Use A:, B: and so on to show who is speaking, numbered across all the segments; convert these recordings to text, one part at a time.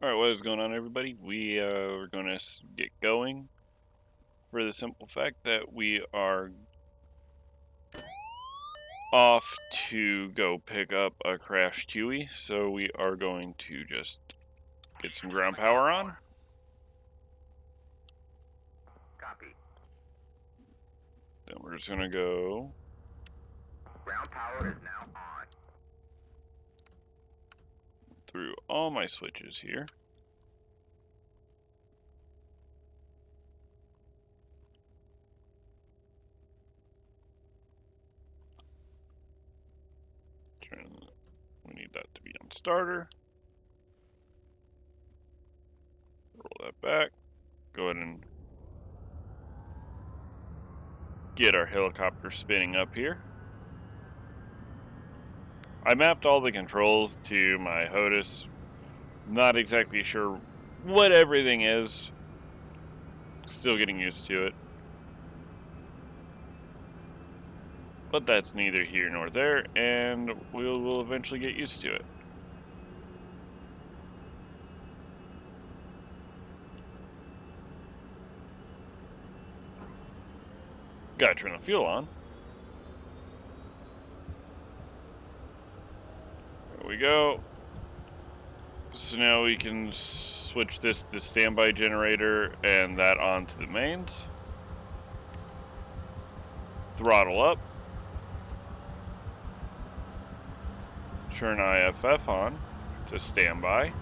A: Alright, what is going on, everybody? We are going to get going for the simple fact that we are off to go pick up a crashed Huey, so we are going to just get some ground power on.
B: Copy.
A: Then we're just going to go...
B: Ground power is now on.
A: through all my switches here. We need that to be on starter. Roll that back. Go ahead and get our helicopter spinning up here. I mapped all the controls to my HOTUS. Not exactly sure what everything is. Still getting used to it. But that's neither here nor there, and we'll eventually get used to it. Gotta turn the fuel on. There we go. So now we can switch this to standby generator and that onto the mains. Throttle up. Turn IFF on to standby.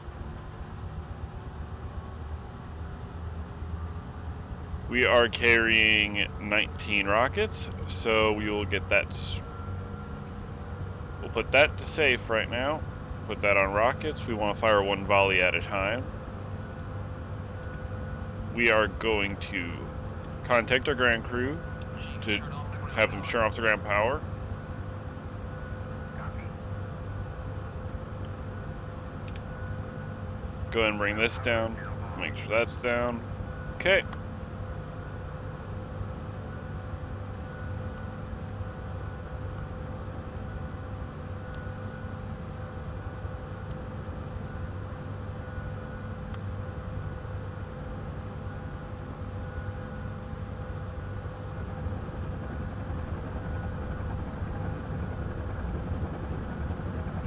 A: We are carrying 19 rockets, so we will get that. We'll put that to safe right now. Put that on rockets. We want to fire one volley at a time. We are going to contact our ground crew to have them turn off the ground power. Go ahead and bring this down. Make sure that's down. Okay.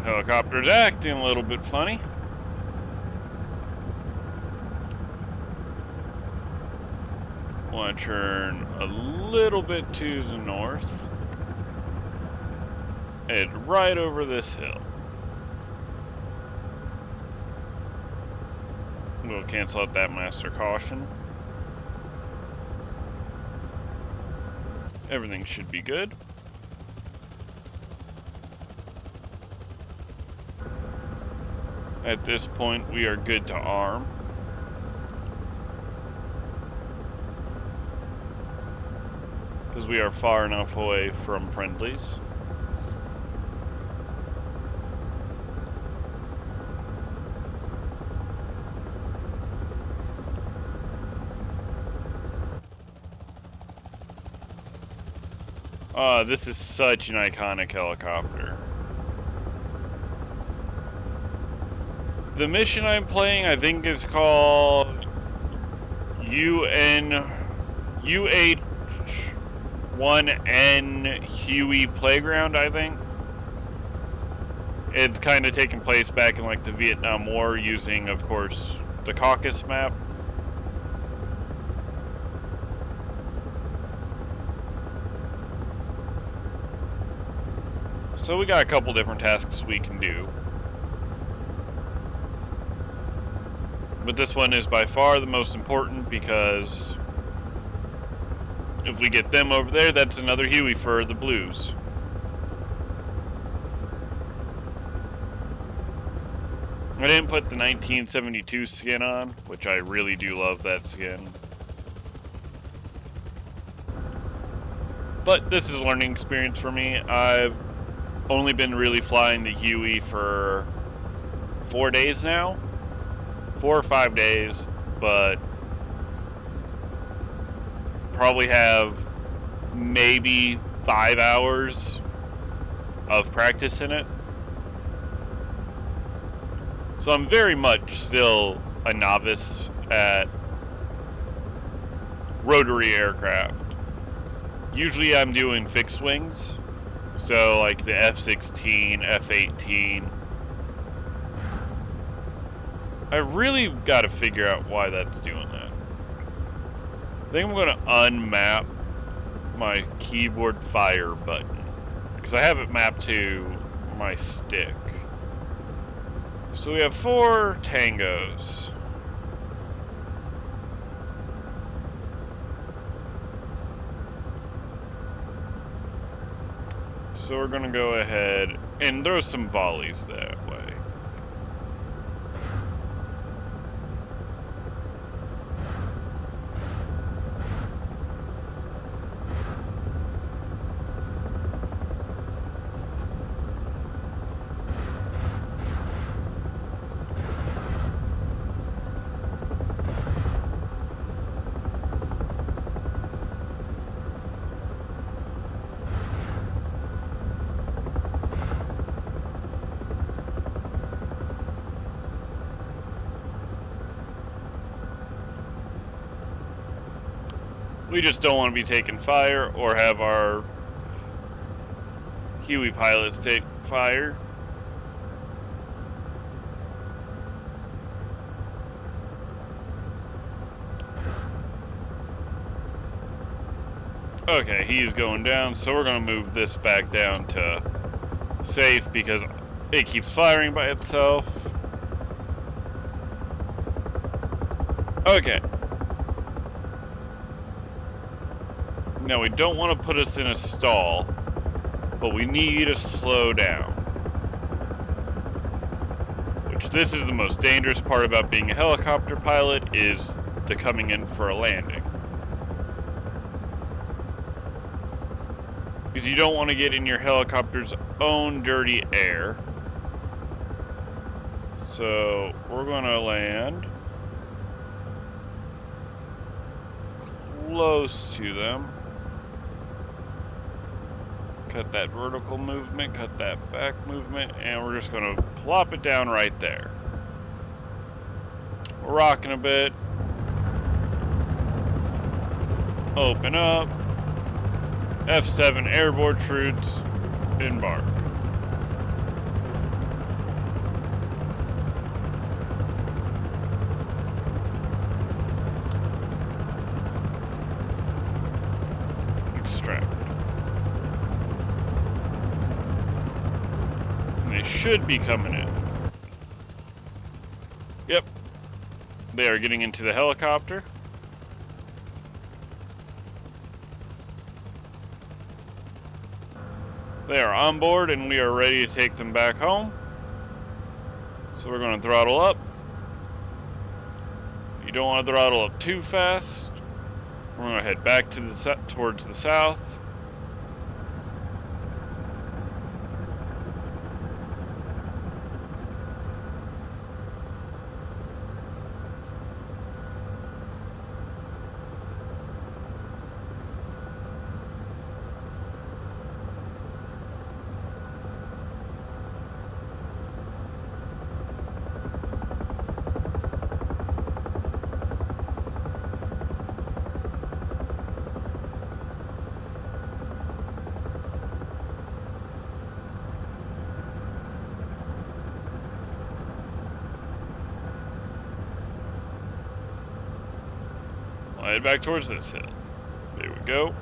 A: Helicopter's acting a little bit funny. Want to turn a little bit to the north. Head right over this hill. We'll cancel out that master caution. Everything should be good. At this point, we are good to arm. Because we are far enough away from friendlies. This is such an iconic helicopter. The mission I'm playing, I think, is called UH-1N Huey Playground, I think. It's kind of taking place back in like the Vietnam War using, of course, the Caucasus map. So we got a couple different tasks we can do. But this one is by far the most important because if we get them over there, that's another Huey for the Blues. I didn't put the 1972 skin on, which I really do love that skin. But this is a learning experience for me. I've only been really flying the Huey for 4 days now. 4 or 5 days, but probably have maybe 5 hours of practice in it. So I'm very much still a novice at rotary aircraft. Usually I'm doing fixed wings, so like the F-16, F-18. I really got to figure out why that's doing that. I think I'm going to unmap my keyboard fire button, because I have it mapped to my stick. So we have 4 tangos. So we're going to go ahead and throw some volleys that way. We just don't want to be taking fire or have our Huey pilots take fire. Okay, he's going down, so we're going to move this back down to safe because it keeps firing by itself. Okay. Now we don't want to put us in a stall, but we need to slow down. Which this is the most dangerous part about being a helicopter pilot, is the coming in for a landing. Because you don't want to get in your helicopter's own dirty air. So we're going to land close to them. Cut that vertical movement, cut that back movement, and we're just going to plop it down right there. We're rocking a bit. Open up. F7 airborne troops, embark. Extract. And they should be coming in. Yep. They are getting into the helicopter. They are on board and we are ready to take them back home. So we're going to throttle up. You don't want to throttle up too fast. We're going to head back to the towards the south. Head back towards this hill. There we go.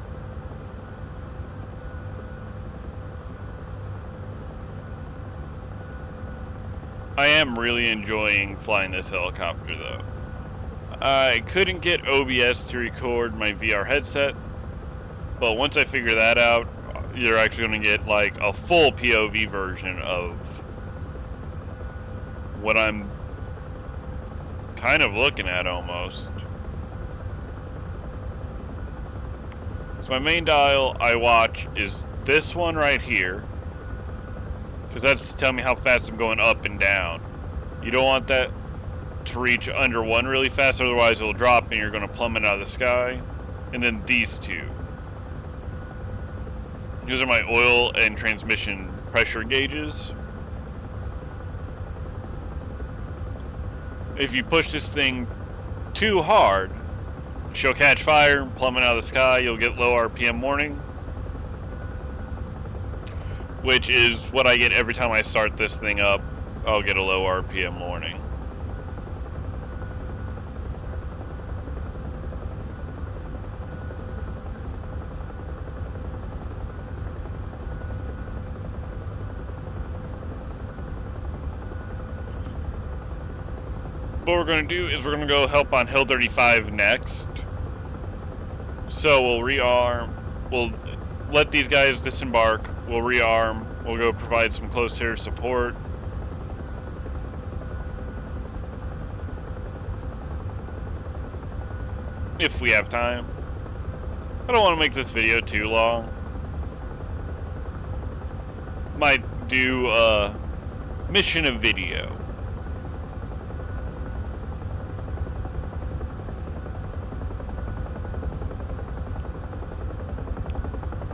A: I am really enjoying flying this helicopter though. I couldn't get OBS to record my VR headset, but once I figure that out, you're actually going to get like a full POV version of what I'm kind of looking at almost. So my main dial I watch is this one right here, because that's to tell me how fast I'm going up and down. You don't want that to reach under 1 really fast, otherwise it'll drop and you're going to plummet out of the sky. And then these two. These are my oil and transmission pressure gauges. if you push this thing too hard, she'll catch fire, plummet out of the sky, you'll get low RPM warning. Which is what I get every time I start this thing up. I'll get a low RPM warning. What we're going to do is we're going to go help on Hill 35 next. So we'll rearm. We'll let these guys disembark. We'll rearm. We'll go provide some close air support. If we have time. I don't want to make this video too long. Might do a mission of video.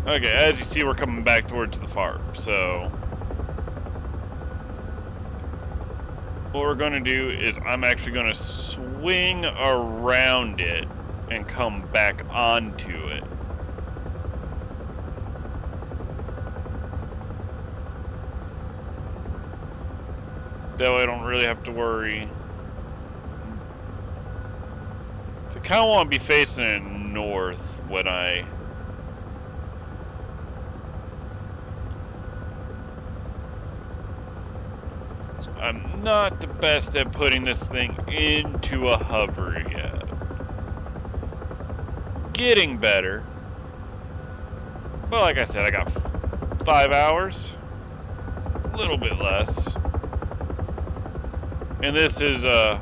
A: Okay, as you see, we're coming back towards the farm, so what we're going to do is I'm actually going to swing around it and come back onto it. That way I don't really have to worry. So I kind of want to be facing it north when I'm not the best at putting this thing into a hover yet. Getting better. But like I said, I got 5 hours. A little bit less. And this is a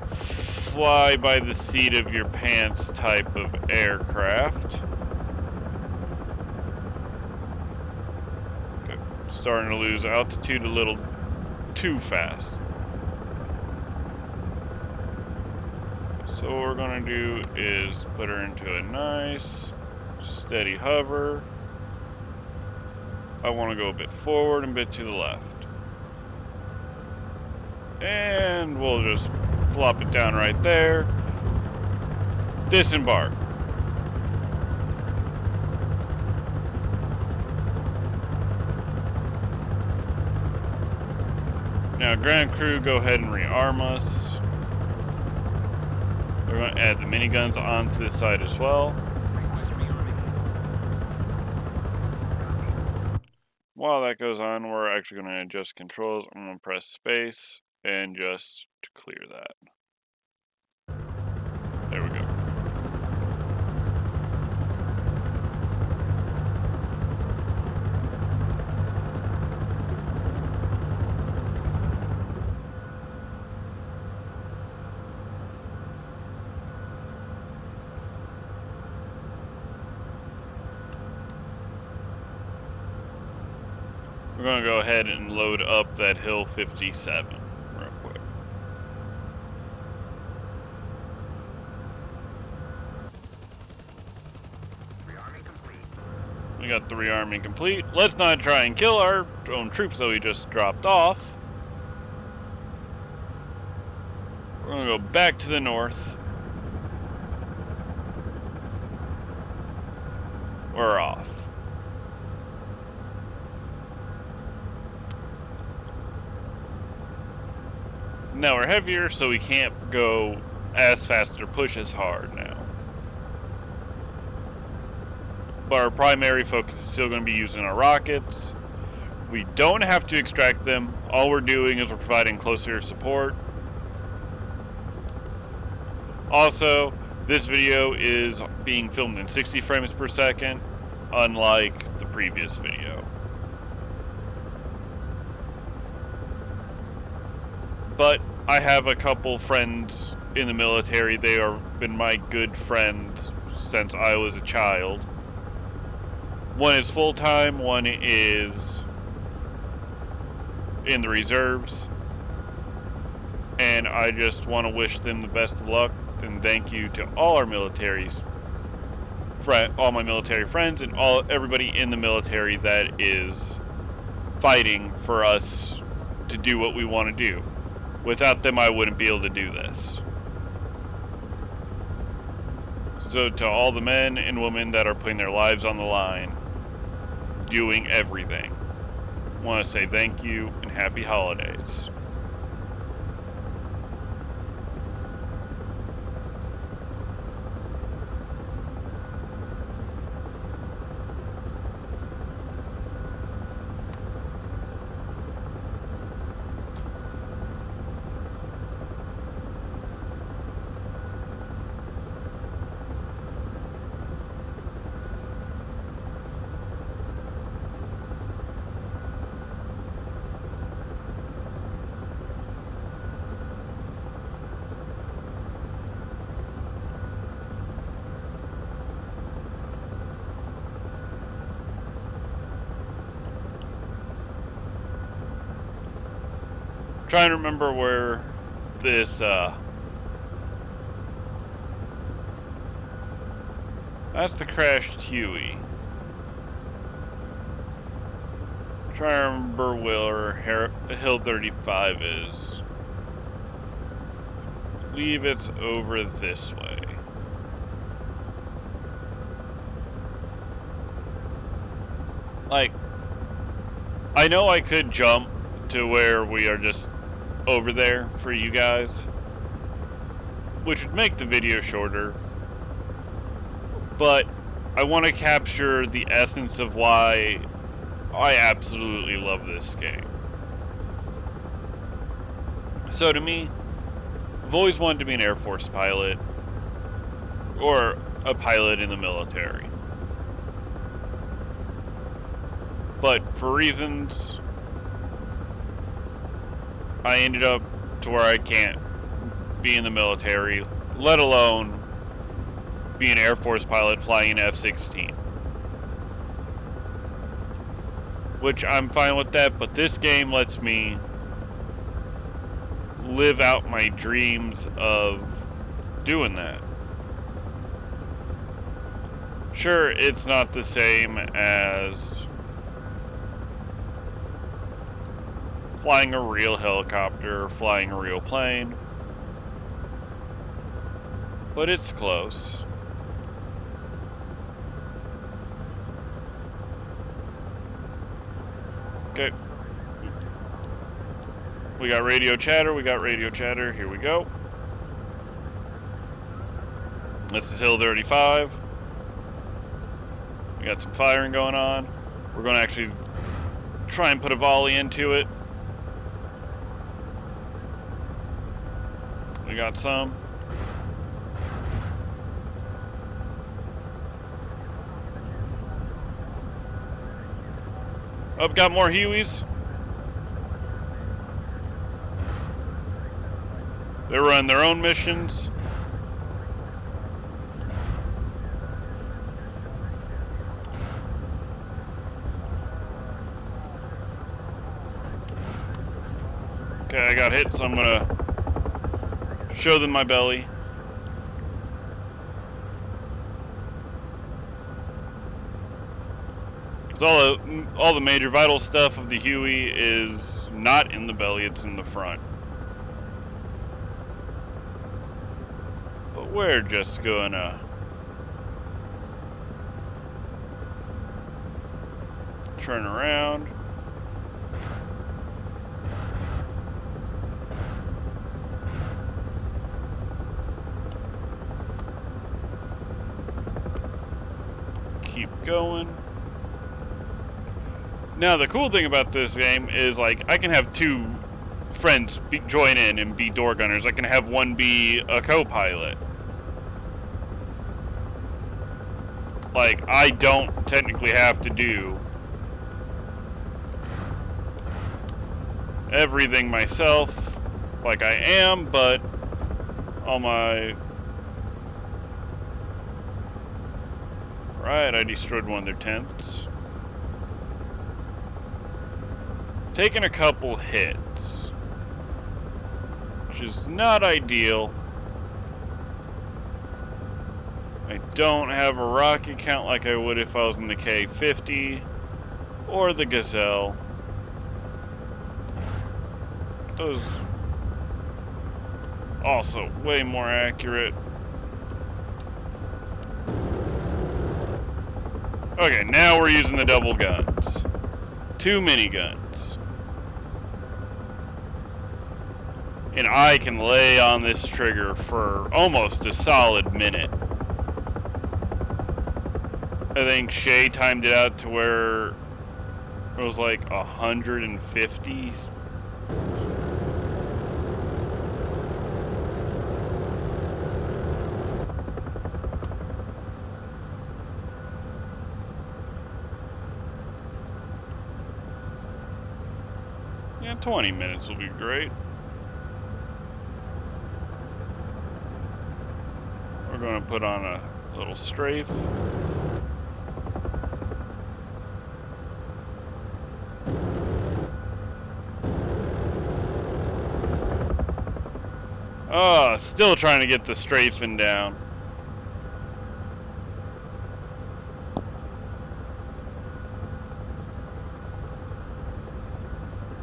A: fly by the seat of your pants type of aircraft. Okay. Starting to lose altitude a little too fast. So what we're going to do is put her into a nice steady hover. I want to go a bit forward and a bit to the left. And we'll just plop it down right there. Disembark. Now, ground crew, go ahead and rearm us. We're going to add the miniguns onto this side as well. While that goes on, we're actually going to adjust controls. I'm going to press space and just to clear that. There we go. We're going to go ahead and load up that Hill 57 real quick.
B: Rearming complete.
A: We got the rearming complete. Let's not try and kill our own troops that we just dropped off. We're going to go back to the north. We're off. Now we're heavier, so we can't go as fast or push as hard now. But our primary focus is still going to be using our rockets. We don't have to extract them. All we're doing is we're providing close air support. Also, this video is being filmed in 60 frames per second, unlike the previous video. But I have a couple friends in the military. They have been my good friends since I was a child. One is full-time, one is in the reserves. And I just want to wish them the best of luck and thank you to all our all my military friends and everybody in the military that is fighting for us to do what we want to do, Without them, I wouldn't be able to do this. So to all the men and women that are putting their lives on the line, doing everything, I want to say thank you and happy holidays. Trying to remember where this that's the crashed Huey. Trying to remember where Hill 35 is. I believe it's over this way. Like, I know I could jump to where we are just over there for you guys, which would make the video shorter, but I want to capture the essence of why I absolutely love this game. So to me, I've always wanted to be an Air Force pilot or a pilot in the military, but for reasons I ended up to where I can't be in the military, let alone be an Air Force pilot flying an F-16. Which I'm fine with that, but this game lets me live out my dreams of doing that. Sure, it's not the same as flying a real helicopter or flying a real plane, but it's close. Okay. We got radio chatter, here we go. This is Hill 35. We got some firing going on. We're going to actually try and put a volley into it. We got some. Oh, got more Hueys. They run their own missions. Okay, I got hit, so I'm gonna show them my belly. Because all the major vital stuff of the Huey is not in the belly, it's in the front. But we're just gonna turn around. Keep going. Now the cool thing about this game is, like, I can have two friends join in and be door gunners. I can have one be a co-pilot. Like, I don't technically have to do everything myself like I am, but all my... Right, I destroyed one of their tents. Taking a couple hits, which is not ideal. I don't have a rocket count like I would if I was in the K-50 or the Gazelle. Those also way more accurate. Okay, now we're using the double guns. 2 miniguns. And I can lay on this trigger for almost a solid minute. I think Shay timed it out to where it was like 150. Yeah, 20 minutes will be great. We're going to put on a little strafe. Oh, still trying to get the strafing down.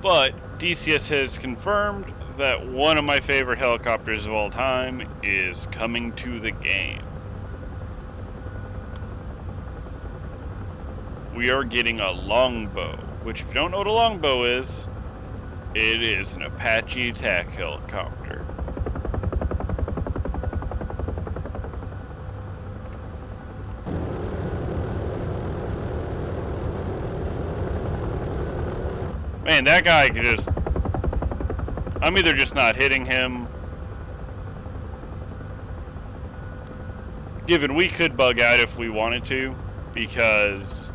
A: But DCS has confirmed that one of my favorite helicopters of all time is coming to the game. We are getting a longbow, which if you don't know what a longbow is, it is an Apache attack helicopter. Man, that guy could just... I'm either just not hitting him. Given we could bug out if we wanted to, because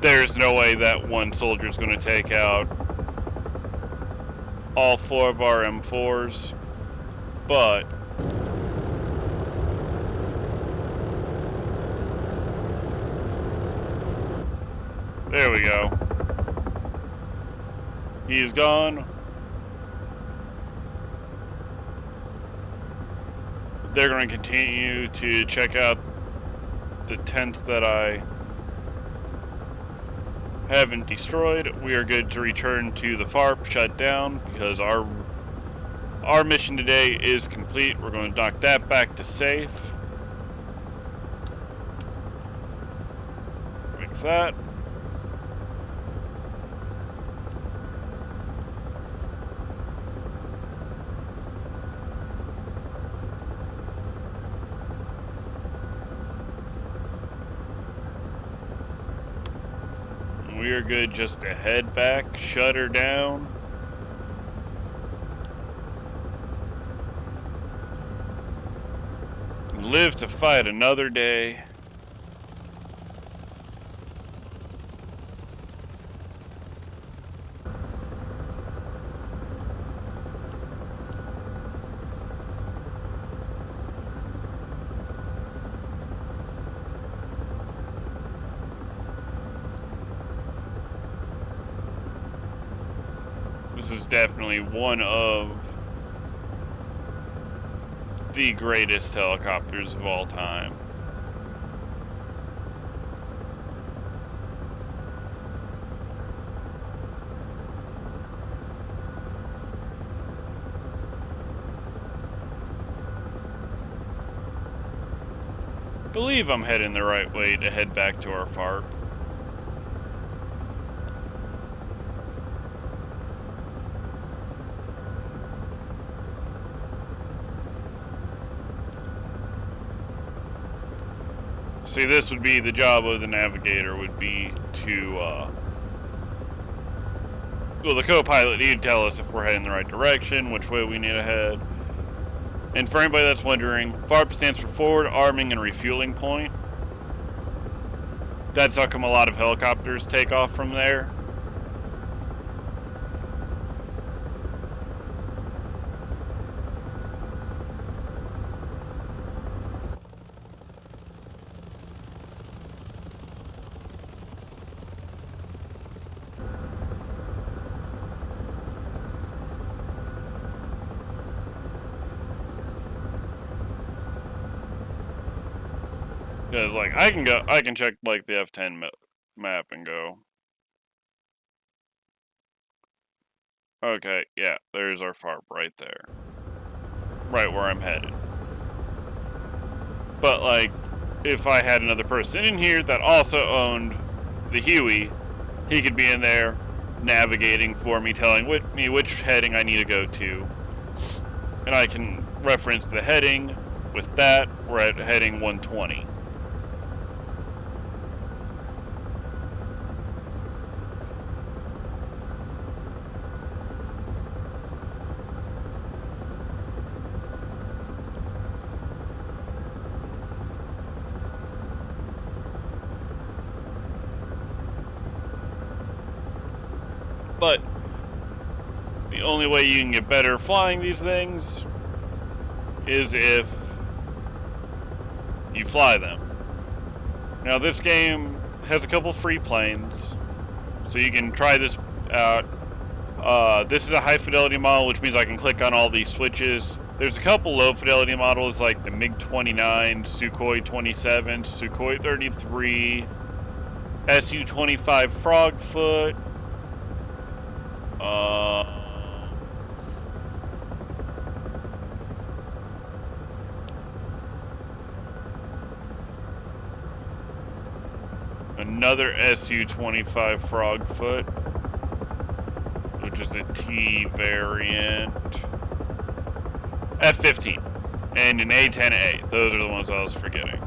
A: there's no way that one soldier is going to take out all 4 of our M4s, but there we go. He's gone. They're going to continue to check out the tents that I haven't destroyed. We are good to return to the FARP, shut down, because our mission today is complete. We're going to knock that back to safe. Fix that. We are good just to head back, shut her down. And live to fight another day. This is definitely one of the greatest helicopters of all time. I believe I'm heading the right way to head back to our FARP. See, this would be the job of the navigator, would be to, well, the co-pilot need to tell us if we're heading the right direction, which way we need to head. And for anybody that's wondering, FARP stands for Forward Arming and Refueling Point. That's how come a lot of helicopters take off from there. Because, like, I can check, like, the F10 map and go. Okay, yeah, there's our farm right there. Right where I'm headed. But, like, if I had another person in here that also owned the Huey, he could be in there navigating for me, telling me which heading I need to go to. And I can reference the heading. With that, we're at heading 120. But the only way you can get better flying these things is if you fly them. Now this game has a couple free planes, so you can try this out. This is a high fidelity model, which means I can click on all these switches. There's a couple low fidelity models like the MiG-29, Sukhoi 27, Sukhoi 33, Su-25 Frogfoot. Another Su-25 Frogfoot, which is a T variant. F-15 and an A-10A. Those are the ones I was forgetting.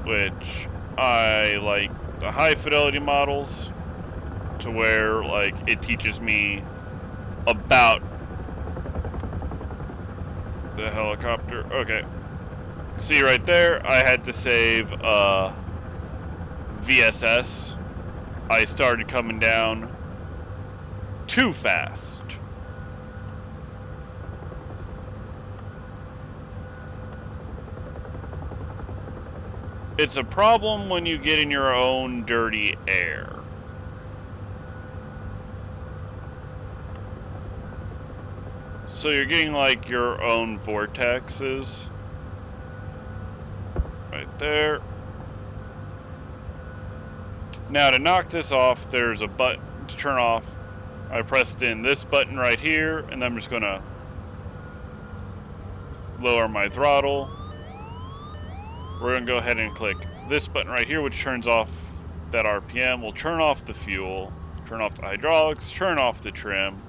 A: Which I like the high fidelity models to where like it teaches me about the helicopter. Okay. See right there, I had to save VSS. I started coming down too fast. It's a problem when you get in your own dirty air. So you're getting like your own vortexes. Right there. Now to knock this off, there's a button to turn off. I pressed in this button right here, and I'm just gonna lower my throttle. We're gonna go ahead and click this button right here, which turns off that RPM. We'll turn off the fuel, turn off the hydraulics, turn off the trim,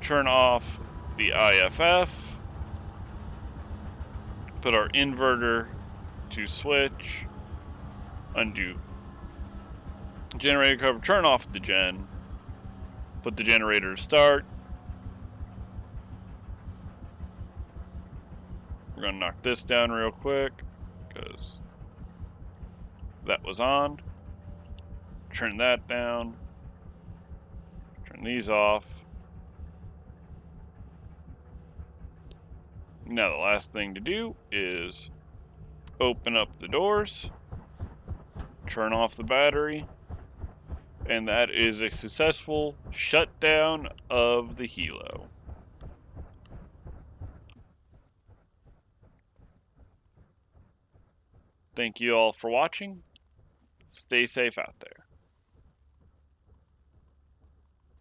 A: turn off the IFF, put our inverter to switch, undo generator cover, turn off the gen, put the generator to start. We're gonna knock this down real quick because that was on. Turn that down. Turn these off. Now the last thing to do is open up the doors, turn off the battery, and that is a successful shutdown of the helo. Thank you all for watching. Stay safe out there.